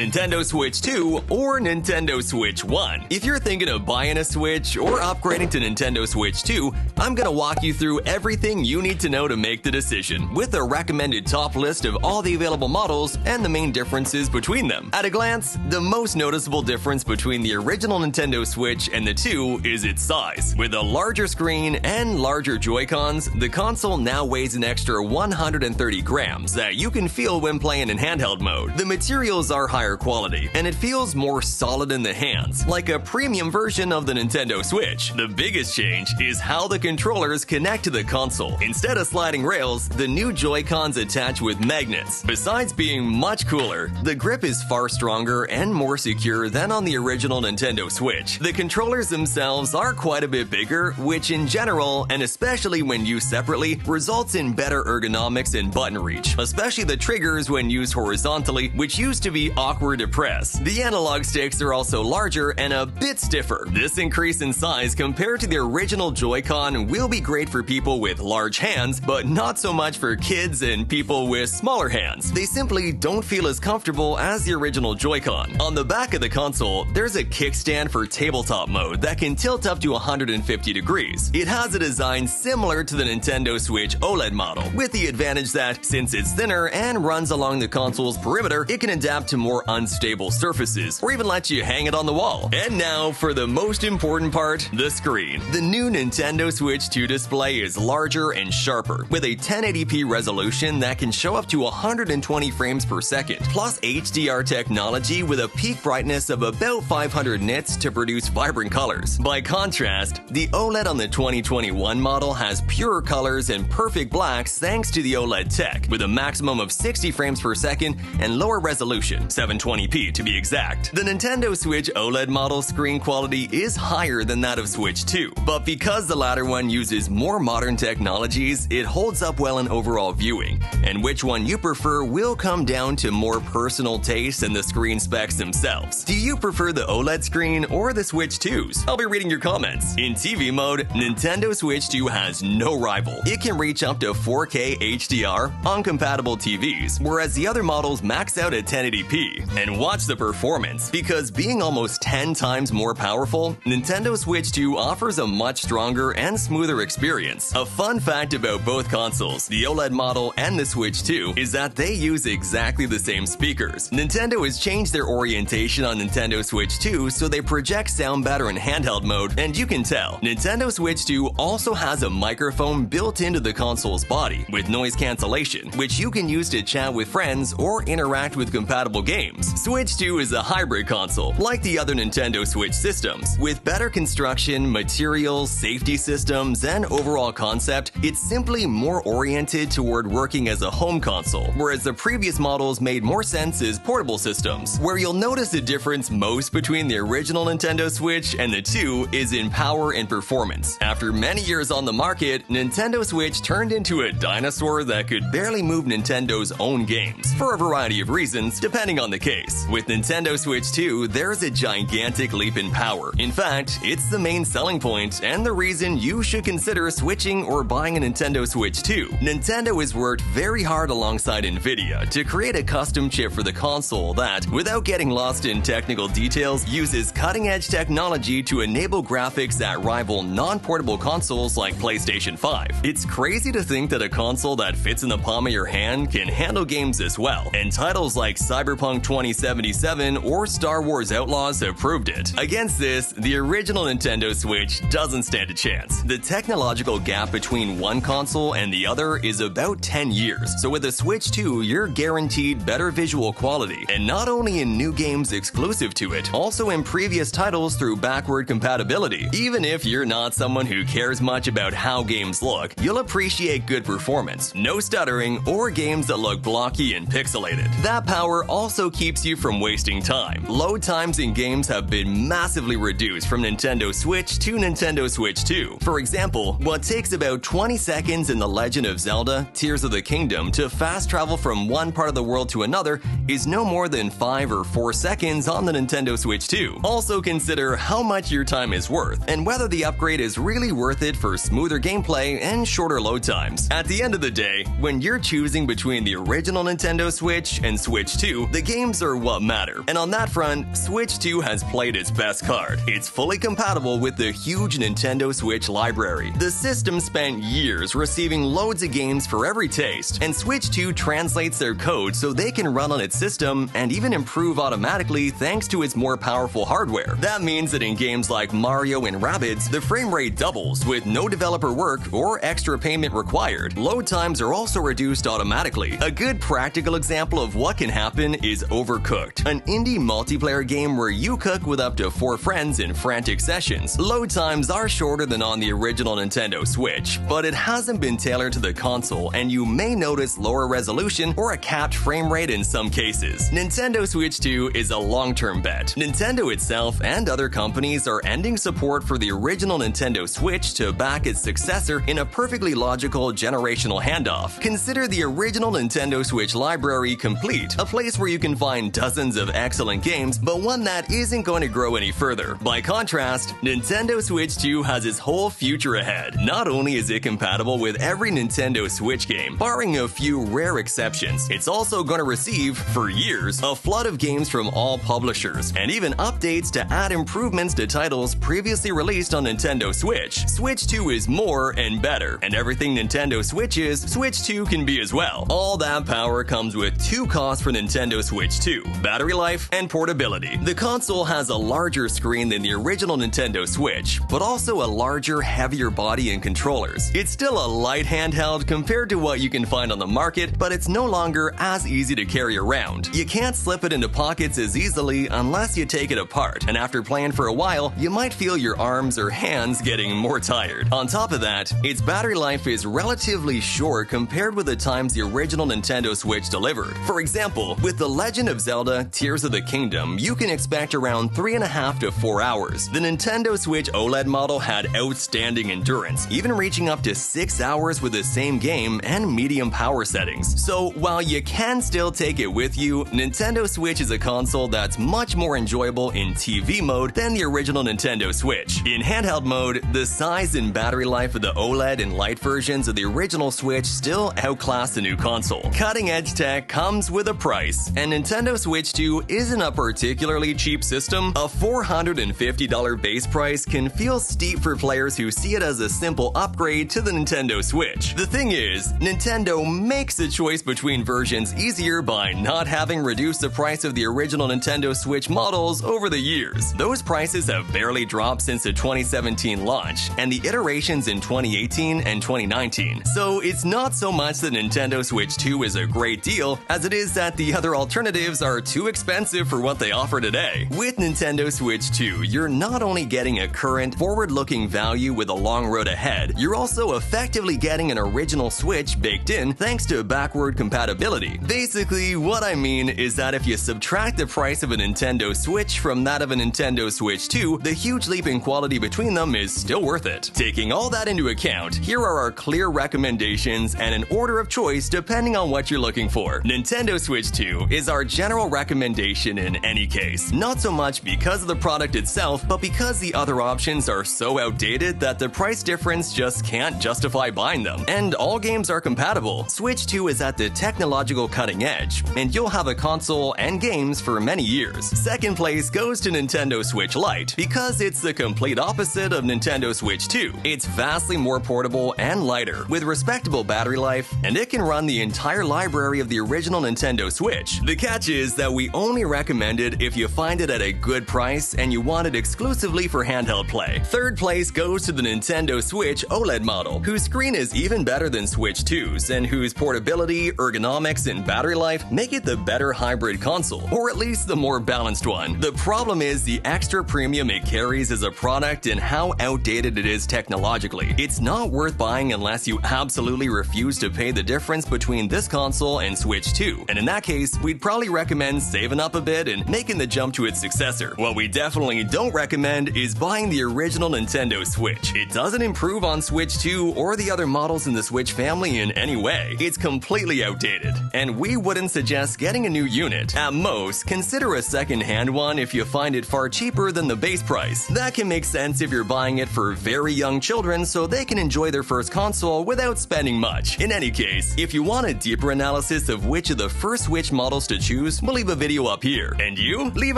Nintendo Switch 2 or Nintendo Switch 1. If you're thinking of buying a Switch or upgrading to Nintendo Switch 2, I'm gonna walk you through everything you need to know to make the decision, with a recommended top list of all the available models and the main differences between them. At a glance, the most noticeable difference between the original Nintendo Switch and the 2 is its size. With a larger screen and larger Joy-Cons, the console now weighs an extra 130 grams that you can feel when playing in handheld mode. The materials are higher quality, and it feels more solid in the hands, like a premium version of the Nintendo Switch. The biggest change is how the controllers connect to the console. Instead of sliding rails, the new Joy-Cons attach with magnets. Besides being much cooler, the grip is far stronger and more secure than on the original Nintendo Switch. The controllers themselves are quite a bit bigger, which in general, and especially when used separately, results in better ergonomics and button reach, especially the triggers when used horizontally, which used to be awkward to press. The analog sticks are also larger and a bit stiffer. This increase in size compared to the original Joy-Con will be great for people with large hands, but not so much for kids and people with smaller hands. They simply don't feel as comfortable as the original Joy-Con. On the back of the console, there's a kickstand for tabletop mode that can tilt up to 150 degrees. It has a design similar to the Nintendo Switch OLED model, with the advantage that, since it's thinner and runs along the console's perimeter, it can adapt to more unstable surfaces, or even let you hang it on the wall. And now for the most important part, the screen. The new Nintendo Switch 2 display is larger and sharper, with a 1080p resolution that can show up to 120 frames per second, plus HDR technology with a peak brightness of about 500 nits to produce vibrant colors. By contrast, the OLED on the 2021 model has purer colors and perfect blacks thanks to the OLED tech, with a maximum of 60 frames per second and lower resolution, 720p to be exact. The Nintendo Switch OLED model screen quality is higher than that of Switch 2, but because the latter one uses more modern technologies, it holds up well in overall viewing, and which one you prefer will come down to more personal taste and the screen specs themselves. Do you prefer the OLED screen or the Switch 2s? I'll be reading your comments. In TV mode, Nintendo Switch 2 has no rival. It can reach up to 4K HDR on compatible TVs, whereas the other models max out at 1080p. And watch the performance, because being almost 10 times more powerful, Nintendo Switch 2 offers a much stronger and smoother experience. A fun fact about both consoles, the OLED model and the Switch 2, is that they use exactly the same speakers. Nintendo has changed their orientation on Nintendo Switch 2 so they project sound better in handheld mode, and you can tell. Nintendo Switch 2 also has a microphone built into the console's body, with noise cancellation, which you can use to chat with friends or interact with compatible games. Switch 2 is a hybrid console, like the other Nintendo Switch systems. With better construction, materials, safety systems, and overall concept, it's simply more oriented toward working as a home console, whereas the previous models made more sense as portable systems. Where you'll notice the difference most between the original Nintendo Switch and the 2 is in power and performance. After many years on the market, Nintendo Switch turned into a dinosaur that could barely move Nintendo's own games, for a variety of reasons, depending on the case. With Nintendo Switch 2, there's a gigantic leap in power. In fact, it's the main selling point and the reason you should consider switching or buying a Nintendo Switch 2. Nintendo has worked very hard alongside Nvidia to create a custom chip for the console that, without getting lost in technical details, uses cutting-edge technology to enable graphics that rival non-portable consoles like PlayStation 5. It's crazy to think that a console that fits in the palm of your hand can handle games as well, and titles like Cyberpunk 2077 or Star Wars Outlaws have proved it. Against this, the original Nintendo Switch doesn't stand a chance. The technological gap between one console and the other is about 10 years, so with the Switch 2, you're guaranteed better visual quality, and not only in new games exclusive to it, also in previous titles through backward compatibility. Even if you're not someone who cares much about how games look, you'll appreciate good performance, no stuttering, or games that look blocky and pixelated. That power also keeps you from wasting time. Load times in games have been massively reduced from Nintendo Switch to Nintendo Switch 2. For example, what takes about 20 seconds in The Legend of Zelda: Tears of the Kingdom to fast travel from one part of the world to another is no more than 5 or 4 seconds on the Nintendo Switch 2. Also consider how much your time is worth, and whether the upgrade is really worth it for smoother gameplay and shorter load times. At the end of the day, when you're choosing between the original Nintendo Switch and Switch 2, the games games are what matter. And on that front, Switch 2 has played its best card. It's fully compatible with the huge Nintendo Switch library. The system spent years receiving loads of games for every taste, and Switch 2 translates their code so they can run on its system and even improve automatically thanks to its more powerful hardware. That means that in games like Mario and Rabbids, the frame rate doubles with no developer work or extra payment required. Load times are also reduced automatically. A good practical example of what can happen is Overcooked, an indie multiplayer game where you cook with up to 4 friends in frantic sessions. Load times are shorter than on the original Nintendo Switch, but it hasn't been tailored to the console, and you may notice lower resolution or a capped frame rate in some cases. Nintendo Switch 2 is a long-term bet. Nintendo itself and other companies are ending support for the original Nintendo Switch to back its successor in a perfectly logical generational handoff. Consider the original Nintendo Switch library complete, a place where you can find dozens of excellent games, but one that isn't going to grow any further. By contrast, Nintendo Switch 2 has its whole future ahead. Not only is it compatible with every Nintendo Switch game, barring a few rare exceptions, it's also going to receive, for years, a flood of games from all publishers, and even updates to add improvements to titles previously released on Nintendo Switch. Switch 2 is more and better, and everything Nintendo Switch is, Switch 2 can be as well. All that power comes with 2 costs for Nintendo Switch 2: battery life and portability. The console has a larger screen than the original Nintendo Switch, but also a larger, heavier body and controllers. It's still a light handheld compared to what you can find on the market, but it's no longer as easy to carry around. You can't slip it into pockets as easily unless you take it apart, and after playing for a while, you might feel your arms or hands getting more tired. On top of that, its battery life is relatively short compared with the times the original Nintendo Switch delivered. For example, with The Legend of Zelda Tears of the Kingdom, you can expect around 3.5 to 4 hours. The Nintendo Switch OLED model had outstanding endurance, even reaching up to 6 hours with the same game and medium power settings. So while you can still take it with you, Nintendo Switch is a console that's much more enjoyable in TV mode than the original Nintendo Switch. In handheld mode, the size and battery life of the OLED and Lite versions of the original Switch still outclass the new console. Cutting-edge tech comes with a price, and Nintendo Switch 2 isn't a particularly cheap system. A $450 base price can feel steep for players who see it as a simple upgrade to the Nintendo Switch. The thing is, Nintendo makes the choice between versions easier by not having reduced the price of the original Nintendo Switch models over the years. Those prices have barely dropped since the 2017 launch, and the iterations in 2018 and 2019. So it's not so much that Nintendo Switch 2 is a great deal, as it is that the other alternatives are too expensive for what they offer today. With Nintendo Switch 2, you're not only getting a current, forward-looking value with a long road ahead, you're also effectively getting an original Switch baked in thanks to backward compatibility. Basically, what I mean is that if you subtract the price of a Nintendo Switch from that of a Nintendo Switch 2, the huge leap in quality between them is still worth it. Taking all that into account, here are our clear recommendations and an order of choice depending on what you're looking for. Nintendo Switch 2 is our general recommendation in any case, not so much because of the product itself, but because the other options are so outdated that the price difference just can't justify buying them. And all games are compatible. Switch 2 is at the technological cutting edge, and you'll have a console and games for many years. Second place goes to Nintendo Switch Lite, because it's the complete opposite of Nintendo Switch 2. It's vastly more portable and lighter, with respectable battery life, and it can run the entire library of the original Nintendo Switch. The catch is that we only recommend it if you find it at a good price and you want it exclusively for handheld play. Third place goes to the Nintendo Switch OLED model, whose screen is even better than Switch 2's, and whose portability, ergonomics, and battery life make it the better hybrid console, or at least the more balanced one. The problem is the extra premium it carries as a product and how outdated it is technologically. It's not worth buying unless you absolutely refuse to pay the difference between this console and Switch 2, and in that case, we'd probably recommend saving up a bit and making the jump to its successor. What we definitely don't recommend is buying the original Nintendo Switch. It doesn't improve on Switch 2 or the other models in the Switch family in any way. It's completely outdated, and we wouldn't suggest getting a new unit. At most, consider a second-hand one if you find it far cheaper than the base price. That can make sense if you're buying it for very young children so they can enjoy their first console without spending much. In any case, if you want a deeper analysis of which of the first Switch models to choose choose, we'll leave a video up here. And you? Leave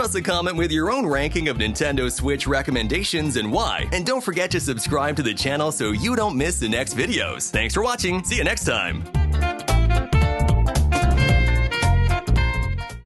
us a comment with your own ranking of Nintendo Switch recommendations and why. And don't forget to subscribe to the channel so you don't miss the next videos. Thanks for watching. See you next time.